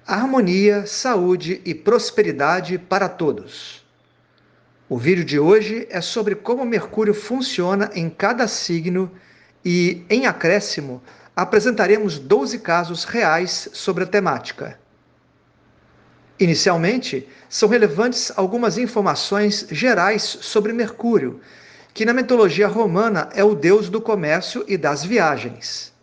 Harmonia, saúde e prosperidade para todos. O vídeo de hoje é sobre como Mercúrio funciona em cada signo e, em acréscimo, apresentaremos 12 casos reais sobre a temática. Inicialmente, são relevantes algumas informações gerais sobre Mercúrio, que na mitologia romana é o deus do comércio e das viagens.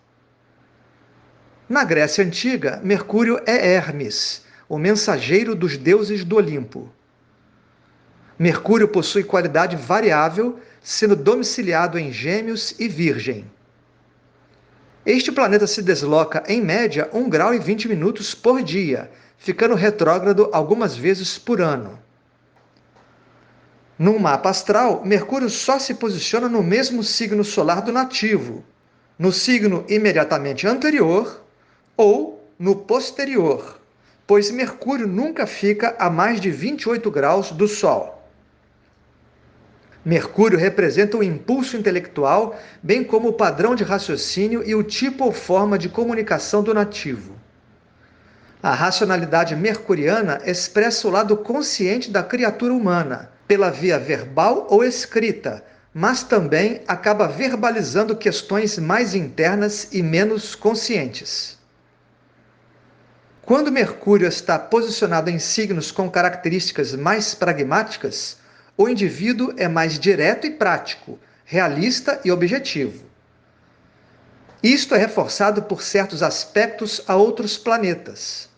Na Grécia Antiga, Mercúrio é Hermes, o mensageiro dos deuses do Olimpo. Mercúrio possui qualidade variável, sendo domiciliado em Gêmeos e Virgem. Este planeta se desloca, em média, 1 grau e 20 minutos por dia, ficando retrógrado algumas vezes por ano. Num mapa astral, Mercúrio só se posiciona no mesmo signo solar do nativo, no signo imediatamente anterior ou no posterior, pois Mercúrio nunca fica a mais de 28 graus do Sol. Mercúrio representa o impulso intelectual, bem como o padrão de raciocínio e o tipo ou forma de comunicação do nativo. A racionalidade mercuriana expressa o lado consciente da criatura humana, pela via verbal ou escrita, mas também acaba verbalizando questões mais internas e menos conscientes. Quando Mercúrio está posicionado em signos com características mais pragmáticas, o indivíduo é mais direto e prático, realista e objetivo. Isto é reforçado por certos aspectos a outros planetas.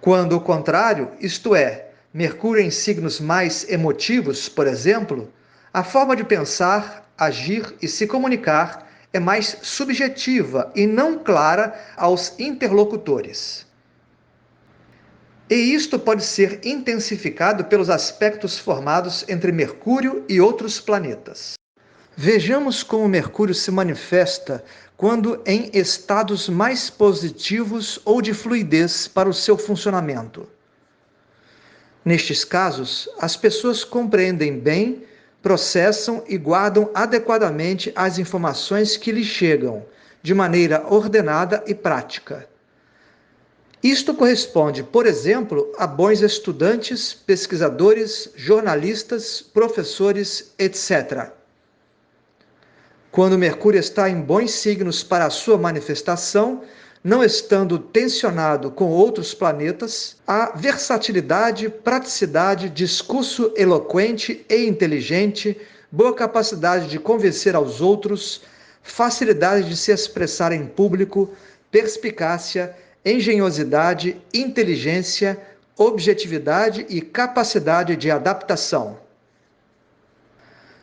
Quando o contrário, isto é, Mercúrio em signos mais emotivos, por exemplo, a forma de pensar, agir e se comunicar é mais subjetiva e não clara aos interlocutores. E isto pode ser intensificado pelos aspectos formados entre Mercúrio e outros planetas. Vejamos como Mercúrio se manifesta quando em estados mais positivos ou de fluidez para o seu funcionamento. Nestes casos, as pessoas compreendem bem, processam e guardam adequadamente as informações que lhes chegam, de maneira ordenada e prática. Isto corresponde, por exemplo, a bons estudantes, pesquisadores, jornalistas, professores, etc. Quando Mercúrio está em bons signos para a sua manifestação, não estando tensionado com outros planetas, há versatilidade, praticidade, discurso eloquente e inteligente, boa capacidade de convencer aos outros, facilidade de se expressar em público, perspicácia, engenhosidade, inteligência, objetividade e capacidade de adaptação.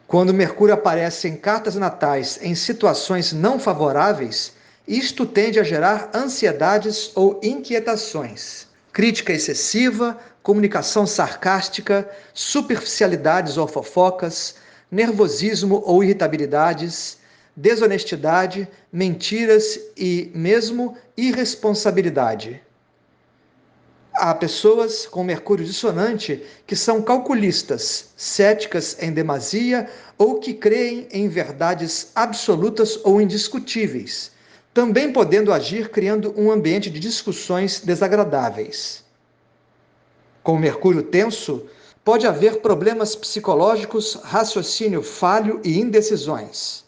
Quando Mercúrio aparece em cartas natais em situações não favoráveis, isto tende a gerar ansiedades ou inquietações, crítica excessiva, comunicação sarcástica, superficialidades ou fofocas, nervosismo ou irritabilidades, desonestidade, mentiras e mesmo irresponsabilidade. Há pessoas com Mercúrio dissonante que são calculistas, céticas em demasia ou que creem em verdades absolutas ou indiscutíveis, também podendo agir criando um ambiente de discussões desagradáveis. Com Mercúrio tenso, pode haver problemas psicológicos, raciocínio falho e indecisões.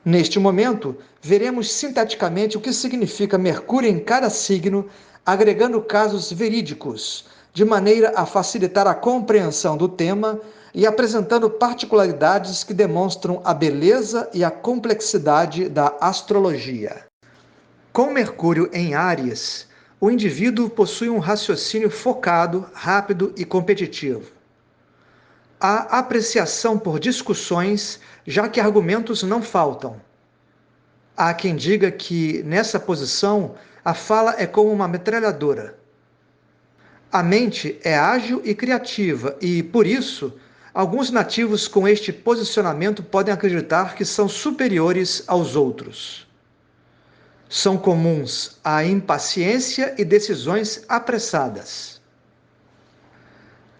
Neste momento, veremos sinteticamente o que significa Mercúrio em cada signo, agregando casos verídicos, de maneira a facilitar a compreensão do tema e apresentando particularidades que demonstram a beleza e a complexidade da astrologia. Com Mercúrio em Áries, o indivíduo possui um raciocínio focado, rápido e competitivo. Há apreciação por discussões, já que argumentos não faltam. Há quem diga que, nessa posição, a fala é como uma metralhadora. A mente é ágil e criativa e, por isso, alguns nativos com este posicionamento podem acreditar que são superiores aos outros. São comuns a impaciência e decisões apressadas.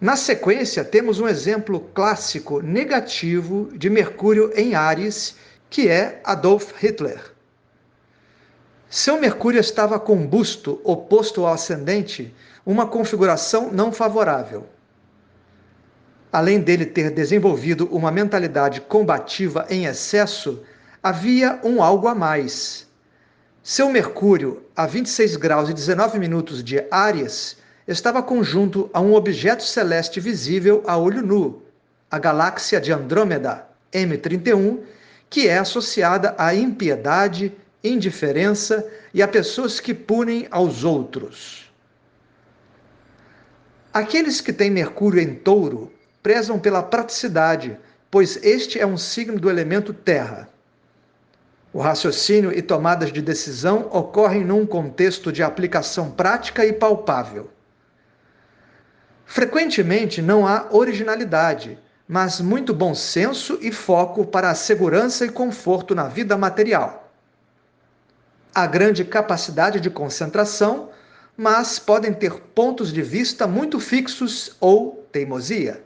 Na sequência, temos um exemplo clássico negativo de Mercúrio em Áries, que é Adolf Hitler. Seu Mercúrio estava combusto, oposto ao ascendente, uma configuração não favorável. Além dele ter desenvolvido uma mentalidade combativa em excesso, havia um algo a mais. Seu Mercúrio, a 26 graus e 19 minutos de Áries, estava conjunto a um objeto celeste visível a olho nu, a galáxia de Andrômeda, M31, que é associada à impiedade, indiferença e a pessoas que punem aos outros. Aqueles que têm Mercúrio em Touro prezam pela praticidade, pois este é um signo do elemento terra. O raciocínio e tomadas de decisão ocorrem num contexto de aplicação prática e palpável. Frequentemente não há originalidade, mas muito bom senso e foco para a segurança e conforto na vida material. Há grande capacidade de concentração, mas podem ter pontos de vista muito fixos ou teimosia.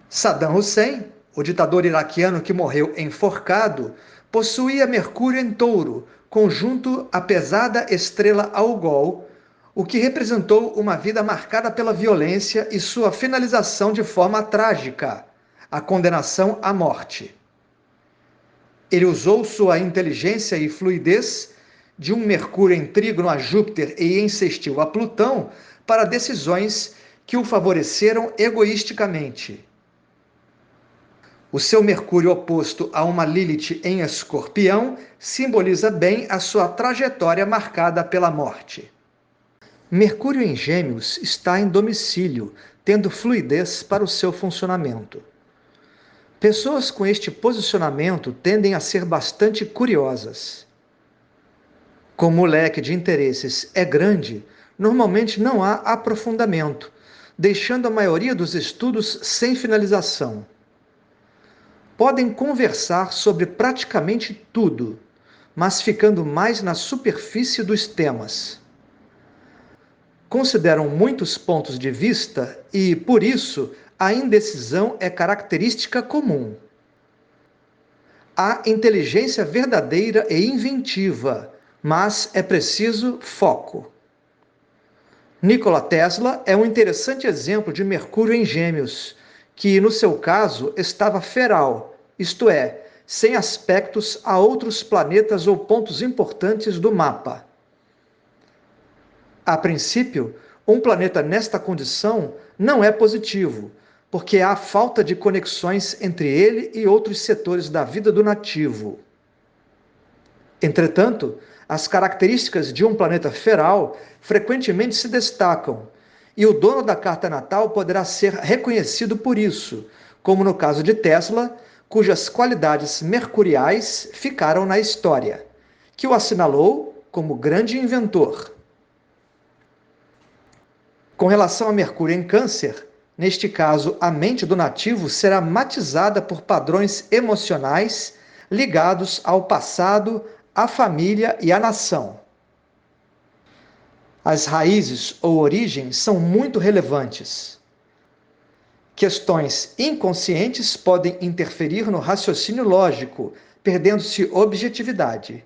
Saddam Hussein, o ditador iraquiano que morreu enforcado, possuía Mercúrio em Touro, conjunto à pesada estrela Algol, o que representou uma vida marcada pela violência e sua finalização de forma trágica, a condenação à morte. Ele usou sua inteligência e fluidez de um Mercúrio em trígono a Júpiter e em sextil a Plutão para decisões que o favoreceram egoisticamente. O seu Mercúrio oposto a uma Lilith em Escorpião simboliza bem a sua trajetória marcada pela morte. Mercúrio em Gêmeos está em domicílio, tendo fluidez para o seu funcionamento. Pessoas com este posicionamento tendem a ser bastante curiosas. Como o leque de interesses é grande, normalmente não há aprofundamento, deixando a maioria dos estudos sem finalização. Podem conversar sobre praticamente tudo, mas ficando mais na superfície dos temas. Consideram muitos pontos de vista e, por isso, a indecisão é característica comum. Há inteligência verdadeira e inventiva, mas é preciso foco. Nikola Tesla é um interessante exemplo de Mercúrio em Gêmeos, que, no seu caso, estava feral, isto é, sem aspectos a outros planetas ou pontos importantes do mapa. A princípio, um planeta nesta condição não é positivo, porque há falta de conexões entre ele e outros setores da vida do nativo. Entretanto, as características de um planeta feral frequentemente se destacam, e o dono da carta natal poderá ser reconhecido por isso, como no caso de Tesla, cujas qualidades mercuriais ficaram na história, que o assinalou como grande inventor. Com relação a Mercúrio em Câncer, neste caso, a mente do nativo será matizada por padrões emocionais ligados ao passado, à família e à nação. As raízes ou origens são muito relevantes. Questões inconscientes podem interferir no raciocínio lógico, perdendo-se objetividade.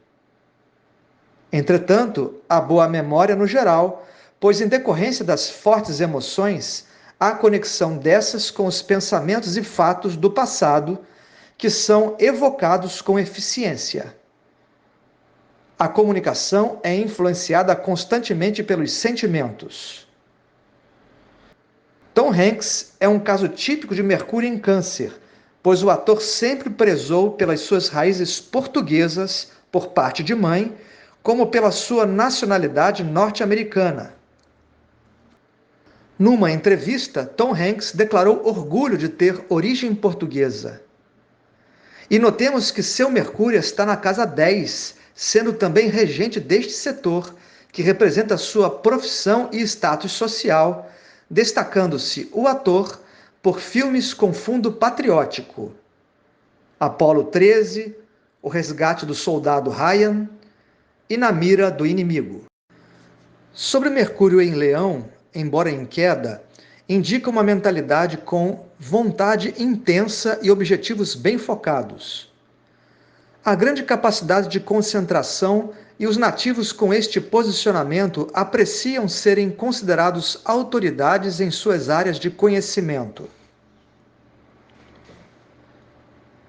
Entretanto, há boa memória no geral, pois, em decorrência das fortes emoções, há conexão dessas com os pensamentos e fatos do passado, que são evocados com eficiência. A comunicação é influenciada constantemente pelos sentimentos. Tom Hanks é um caso típico de Mercúrio em Câncer, pois o ator sempre prezou pelas suas raízes portuguesas, por parte de mãe, como pela sua nacionalidade norte-americana. Numa entrevista, Tom Hanks declarou orgulho de ter origem portuguesa. E notemos que seu Mercúrio está na casa 10, sendo também regente deste setor, que representa sua profissão e status social, destacando-se o ator por filmes com fundo patriótico. Apolo 13, O Resgate do Soldado Ryan e Na Mira do Inimigo. Sobre Mercúrio em Leão, embora em queda, indica uma mentalidade com vontade intensa e objetivos bem focados. A grande capacidade de concentração e os nativos com este posicionamento apreciam serem considerados autoridades em suas áreas de conhecimento.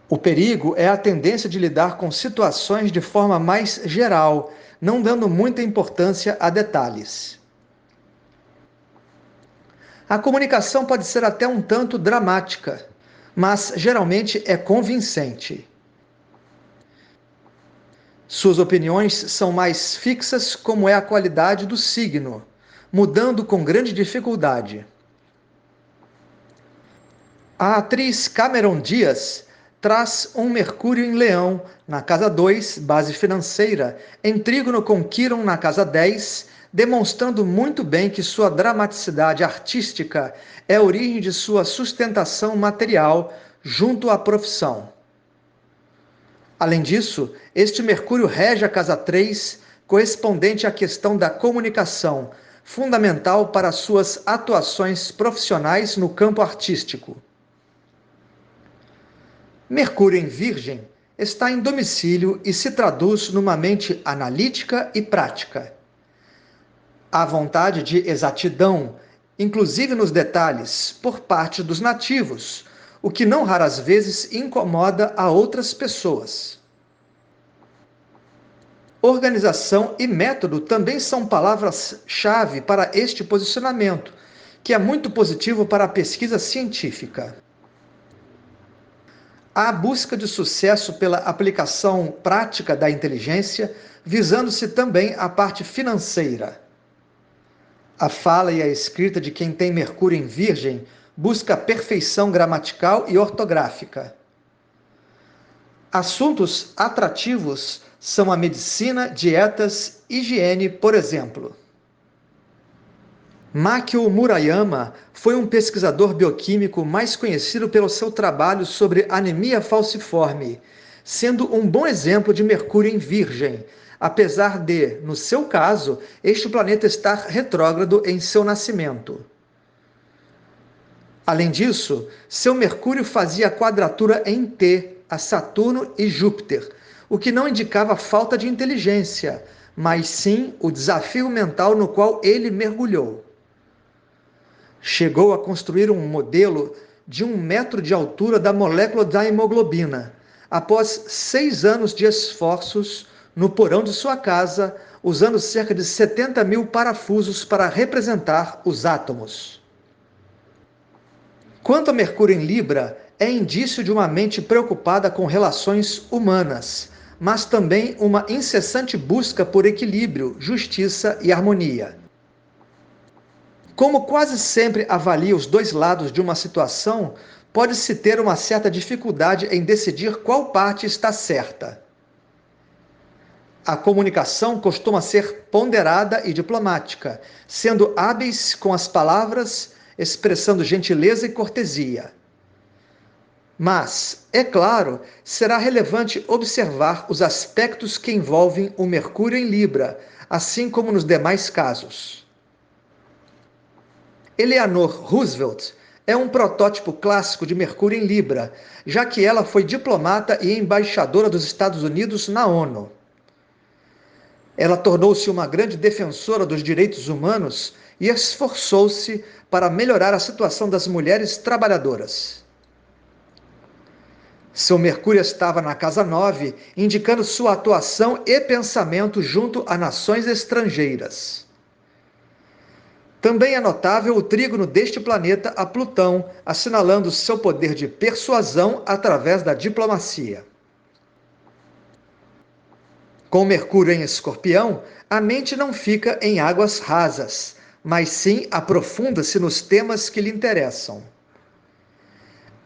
O perigo é a tendência de lidar com situações de forma mais geral, não dando muita importância a detalhes. A comunicação pode ser até um tanto dramática, mas geralmente é convincente. Suas opiniões são mais fixas, como é a qualidade do signo, mudando com grande dificuldade. A atriz Cameron Diaz traz um Mercúrio em Leão, na casa 2, base financeira, em trígono com Quiron na casa 10, demonstrando muito bem que sua dramaticidade artística é a origem de sua sustentação material junto à profissão. Além disso, este Mercúrio rege a casa 3, correspondente à questão da comunicação, fundamental para suas atuações profissionais no campo artístico. Mercúrio em Virgem está em domicílio e se traduz numa mente analítica e prática. Há vontade de exatidão, inclusive nos detalhes, por parte dos nativos, o que não raras vezes incomoda a outras pessoas. Organização e método também são palavras-chave para este posicionamento, que é muito positivo para a pesquisa científica. Há busca de sucesso pela aplicação prática da inteligência, visando-se também a parte financeira. A fala e a escrita de quem tem Mercúrio em Virgem busca perfeição gramatical e ortográfica. Assuntos atrativos são a medicina, dietas, higiene, por exemplo. Makio Murayama foi um pesquisador bioquímico mais conhecido pelo seu trabalho sobre anemia falciforme, sendo um bom exemplo de Mercúrio em Virgem, apesar de, no seu caso, este planeta estar retrógrado em seu nascimento. Além disso, seu Mercúrio fazia quadratura em T a Saturno e Júpiter, o que não indicava falta de inteligência, mas sim o desafio mental no qual ele mergulhou. Chegou a construir um modelo de 1 metro de altura da molécula da hemoglobina, após 6 anos de esforços no porão de sua casa, usando cerca de 70 mil parafusos para representar os átomos. Quanto a Mercúrio em Libra, é indício de uma mente preocupada com relações humanas, mas também uma incessante busca por equilíbrio, justiça e harmonia. Como quase sempre avalia os dois lados de uma situação, pode-se ter uma certa dificuldade em decidir qual parte está certa. A comunicação costuma ser ponderada e diplomática, sendo hábeis com as palavras, expressando gentileza e cortesia. Mas, é claro, será relevante observar os aspectos que envolvem o Mercúrio em Libra, assim como nos demais casos. Eleanor Roosevelt é um protótipo clássico de Mercúrio em Libra, já que ela foi diplomata e embaixadora dos Estados Unidos na ONU. Ela tornou-se uma grande defensora dos direitos humanos e esforçou-se para melhorar a situação das mulheres trabalhadoras. Seu Mercúrio estava na casa 9, indicando sua atuação e pensamento junto a nações estrangeiras. Também é notável o trígono deste planeta a Plutão, assinalando seu poder de persuasão através da diplomacia. Com Mercúrio em Escorpião, a mente não fica em águas rasas, mas sim aprofunda-se nos temas que lhe interessam.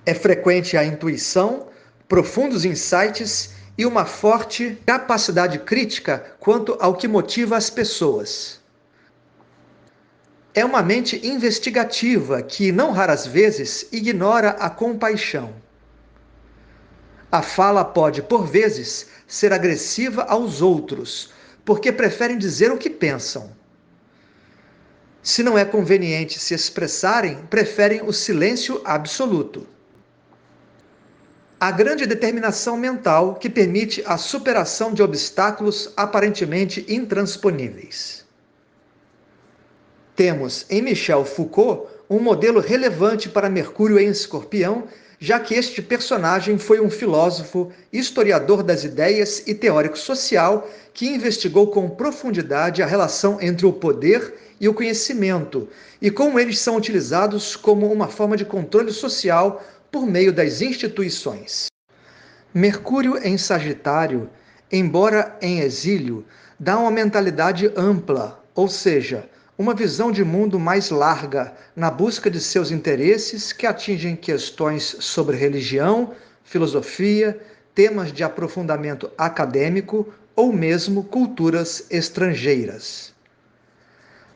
É frequente a intuição, profundos insights e uma forte capacidade crítica quanto ao que motiva as pessoas. É uma mente investigativa que, não raras vezes, ignora a compaixão. A fala pode, por vezes, ser agressiva aos outros, porque preferem dizer o que pensam. Se não é conveniente se expressarem, preferem o silêncio absoluto. A grande determinação mental que permite a superação de obstáculos aparentemente intransponíveis. Temos em Michel Foucault um modelo relevante para Mercúrio em Escorpião, já que este personagem foi um filósofo, historiador das ideias e teórico social que investigou com profundidade a relação entre o poder e o conhecimento e como eles são utilizados como uma forma de controle social por meio das instituições. Mercúrio em Sagitário, embora em exílio, dá uma mentalidade ampla, ou seja, uma visão de mundo mais larga na busca de seus interesses que atingem questões sobre religião, filosofia, temas de aprofundamento acadêmico ou mesmo culturas estrangeiras.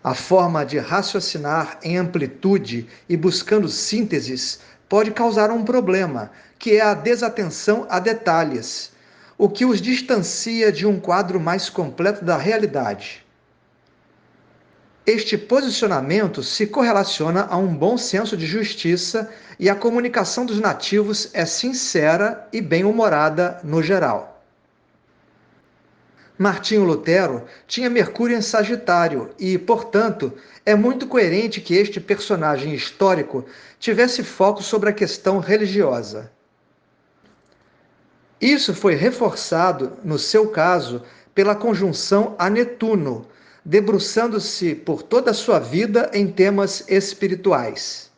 A forma de raciocinar em amplitude e buscando sínteses pode causar um problema, que é a desatenção a detalhes, o que os distancia de um quadro mais completo da realidade. Este posicionamento se correlaciona a um bom senso de justiça e a comunicação dos nativos é sincera e bem-humorada no geral. Martinho Lutero tinha Mercúrio em Sagitário e, portanto, é muito coerente que este personagem histórico tivesse foco sobre a questão religiosa. Isso foi reforçado, no seu caso, pela conjunção a Netuno, debruçando-se por toda a sua vida em temas espirituais.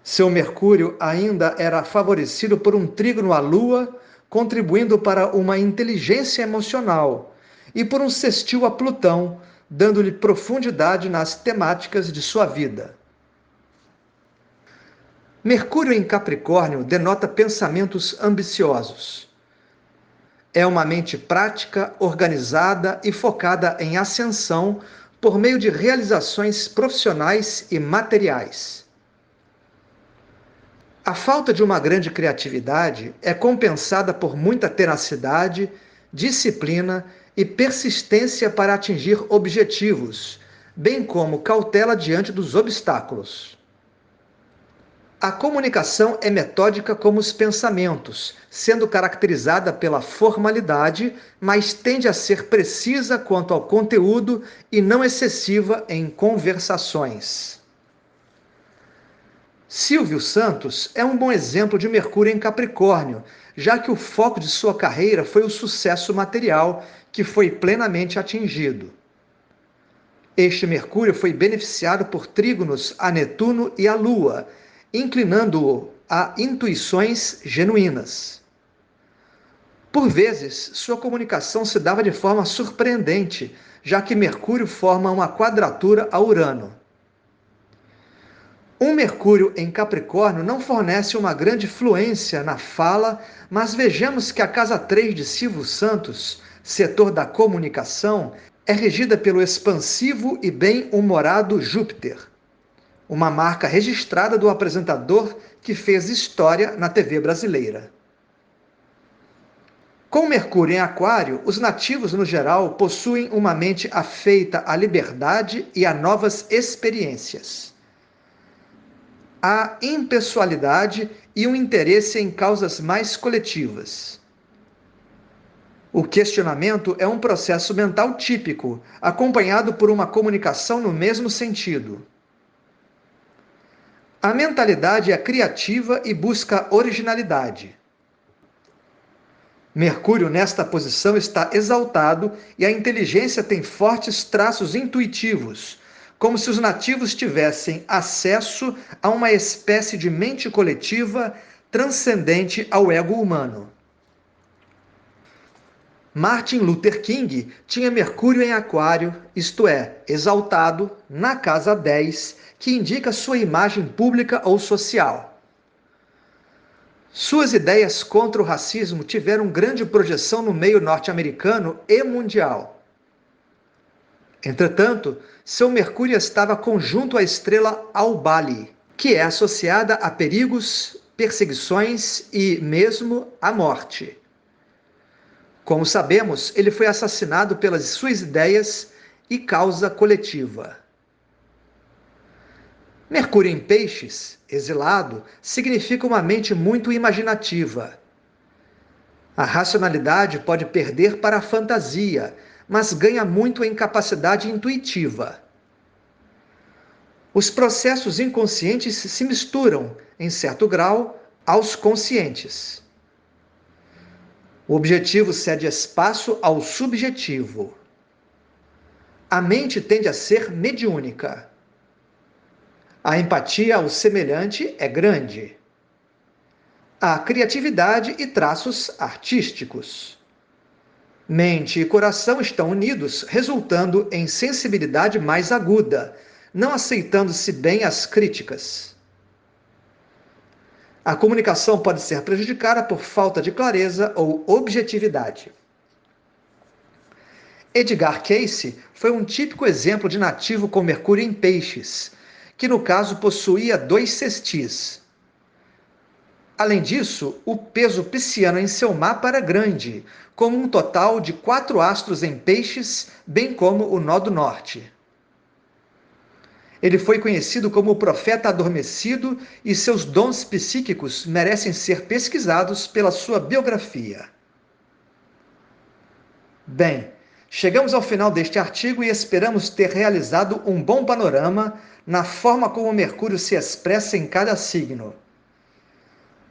Seu Mercúrio ainda era favorecido por um trígono à Lua, contribuindo para uma inteligência emocional, e por um sextil a Plutão, dando-lhe profundidade nas temáticas de sua vida. Mercúrio em Capricórnio denota pensamentos ambiciosos. É uma mente prática, organizada e focada em ascensão por meio de realizações profissionais e materiais. A falta de uma grande criatividade é compensada por muita tenacidade, disciplina e persistência para atingir objetivos, bem como cautela diante dos obstáculos. A comunicação é metódica como os pensamentos, sendo caracterizada pela formalidade, mas tende a ser precisa quanto ao conteúdo e não excessiva em conversações. Silvio Santos é um bom exemplo de Mercúrio em Capricórnio, já que o foco de sua carreira foi o sucesso material, que foi plenamente atingido. Este Mercúrio foi beneficiado por trígonos a Netuno e a Lua, inclinando-o a intuições genuínas. Por vezes, sua comunicação se dava de forma surpreendente, já que Mercúrio forma uma quadratura a Urano. Um Mercúrio em Capricórnio não fornece uma grande fluência na fala, mas vejamos que a casa 3 de Silvio Santos, setor da comunicação, é regida pelo expansivo e bem-humorado Júpiter, uma marca registrada do apresentador que fez história na TV brasileira. Com Mercúrio em Aquário, os nativos, no geral, possuem uma mente afeita à liberdade e a novas experiências. Há impessoalidade e um interesse em causas mais coletivas. O questionamento é um processo mental típico, acompanhado por uma comunicação no mesmo sentido. A mentalidade é criativa e busca originalidade. Mercúrio, nesta posição, está exaltado e a inteligência tem fortes traços intuitivos, como se os nativos tivessem acesso a uma espécie de mente coletiva transcendente ao ego humano. Martin Luther King tinha Mercúrio em Aquário, isto é, exaltado, na casa 10, que indica sua imagem pública ou social. Suas ideias contra o racismo tiveram grande projeção no meio norte-americano e mundial. Entretanto, seu Mercúrio estava conjunto à estrela Albali, que é associada a perigos, perseguições e mesmo a morte. Como sabemos, ele foi assassinado pelas suas ideias e causa coletiva. Mercúrio em Peixes, exilado, significa uma mente muito imaginativa. A racionalidade pode perder para a fantasia, mas ganha muito em capacidade intuitiva. Os processos inconscientes se misturam, em certo grau, aos conscientes. O objetivo cede espaço ao subjetivo. A mente tende a ser mediúnica. A empatia ao semelhante é grande. Há criatividade e traços artísticos. Mente e coração estão unidos, resultando em sensibilidade mais aguda, não aceitando-se bem as críticas. A comunicação pode ser prejudicada por falta de clareza ou objetividade. Edgar Cayce foi um típico exemplo de nativo com Mercúrio em Peixes, que no caso possuía 2 sextis. Além disso, o peso pisciano em seu mapa era grande, com um total de 4 astros em Peixes, bem como o nó do norte. Ele foi conhecido como o profeta adormecido e seus dons psíquicos merecem ser pesquisados pela sua biografia. Bem, chegamos ao final deste artigo e esperamos ter realizado um bom panorama na forma como Mercúrio se expressa em cada signo.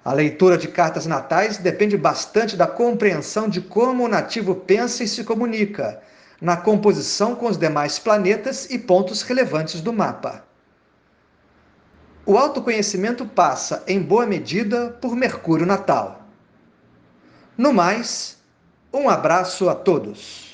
A leitura de cartas natais depende bastante da compreensão de como o nativo pensa e se comunica, na composição com os demais planetas e pontos relevantes do mapa. O autoconhecimento passa, em boa medida, por Mercúrio natal. No mais, um abraço a todos.